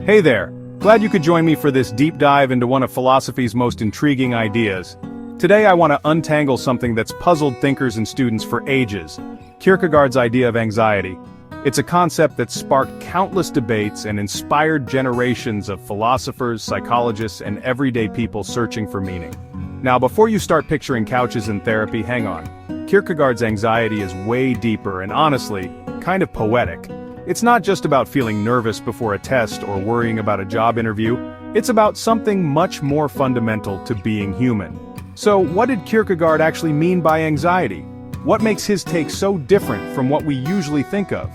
Hey there! Glad you could join me for this deep dive into one of philosophy's most intriguing ideas. Today I want to untangle something that's puzzled thinkers and students for ages: Kierkegaard's idea of anxiety. It's a concept that sparked countless debates and inspired generations of philosophers, psychologists, and everyday people searching for meaning. Now, before you start picturing couches and therapy, hang on. Kierkegaard's anxiety is way deeper and honestly, kind of poetic. It's not just about feeling nervous before a test or worrying about a job interview. It's about something much more fundamental to being human. So, what did Kierkegaard actually mean by anxiety? What makes his take so different from what we usually think of?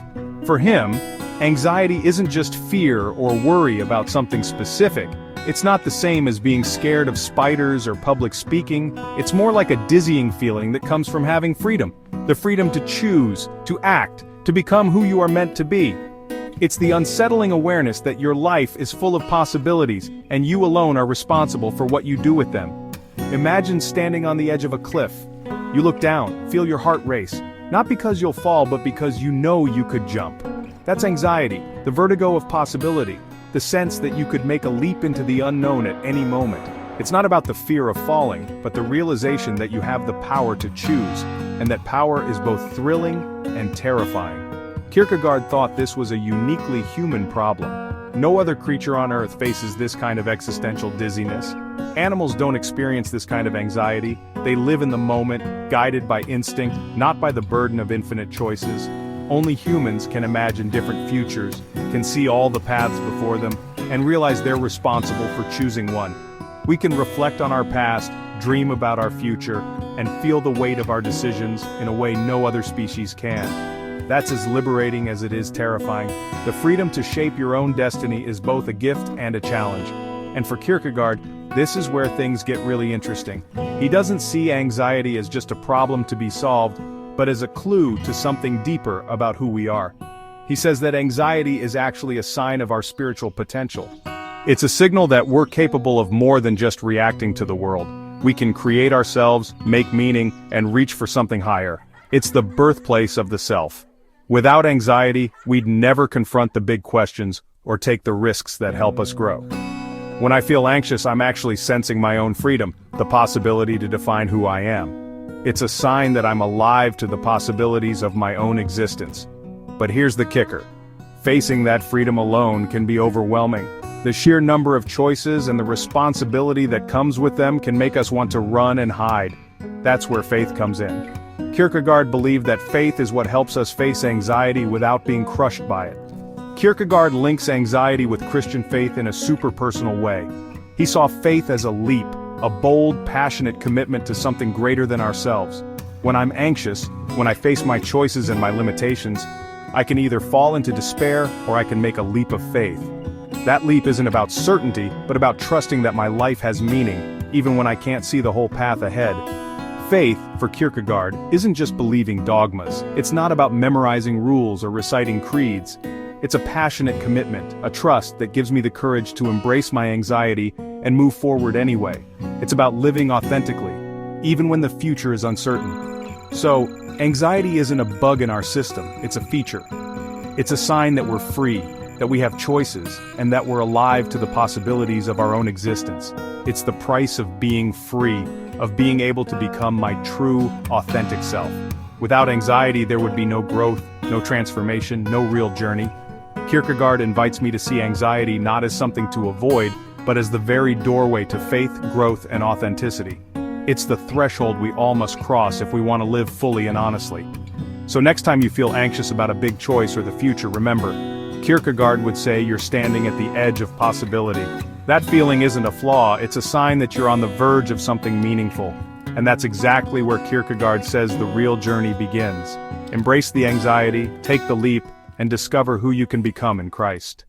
For him, anxiety isn't just fear or worry about something specific. It's not the same as being scared of spiders or public speaking. It's more like a dizzying feeling that comes from having freedom. The freedom to choose, to act, to become who you are meant to be. It's the unsettling awareness that your life is full of possibilities, and you alone are responsible for what you do with them. Imagine standing on the edge of a cliff. You look down, feel your heart race, not because you'll fall, but because you know you could jump. That's anxiety, the vertigo of possibility, the sense that you could make a leap into the unknown at any moment. It's not about the fear of falling, but the realization that you have the power to choose, and that power is both thrilling and terrifying. Kierkegaard thought this was a uniquely human problem. No other creature on Earth faces this kind of existential dizziness. Animals don't experience this kind of anxiety. They live in the moment, guided by instinct, not by the burden of infinite choices. Only humans can imagine different futures, can see all the paths before them, and realize they're responsible for choosing one. We can reflect on our past, dream about our future, and feel the weight of our decisions in a way no other species can. That's as liberating as it is terrifying. The freedom to shape your own destiny is both a gift and a challenge. And for Kierkegaard, this is where things get really interesting. He doesn't see anxiety as just a problem to be solved, but as a clue to something deeper about who we are. He says that anxiety is actually a sign of our spiritual potential. It's a signal that we're capable of more than just reacting to the world. We can create ourselves, make meaning, and reach for something higher. It's the birthplace of the self. Without anxiety, we'd never confront the big questions or take the risks that help us grow. When I feel anxious, I'm actually sensing my own freedom, the possibility to define who I am. It's a sign that I'm alive to the possibilities of my own existence. But here's the kicker. Facing that freedom alone can be overwhelming. The sheer number of choices and the responsibility that comes with them can make us want to run and hide. That's where faith comes in. Kierkegaard believed that faith is what helps us face anxiety without being crushed by it. Kierkegaard links anxiety with Christian faith in a super-personal way. He saw faith as a leap, a bold, passionate commitment to something greater than ourselves. When I'm anxious, when I face my choices and my limitations, I can either fall into despair or I can make a leap of faith. That leap isn't about certainty, but about trusting that my life has meaning, even when I can't see the whole path ahead. Faith, for Kierkegaard, isn't just believing dogmas. It's not about memorizing rules or reciting creeds. It's a passionate commitment, a trust that gives me the courage to embrace my anxiety and move forward anyway. It's about living authentically, even when the future is uncertain. So, anxiety isn't a bug in our system, it's a feature. It's a sign that we're free, that we have choices, and that we're alive to the possibilities of our own existence. It's the price of being free, of being able to become my true, authentic self. Without anxiety, there would be no growth, no transformation, no real journey. Kierkegaard invites me to see anxiety not as something to avoid, but as the very doorway to faith, growth, and authenticity. It's the threshold we all must cross if we want to live fully and honestly. So next time you feel anxious about a big choice or the future, remember, Kierkegaard would say you're standing at the edge of possibility. That feeling isn't a flaw, it's a sign that you're on the verge of something meaningful. And that's exactly where Kierkegaard says the real journey begins. Embrace the anxiety, take the leap, and discover who you can become in Christ.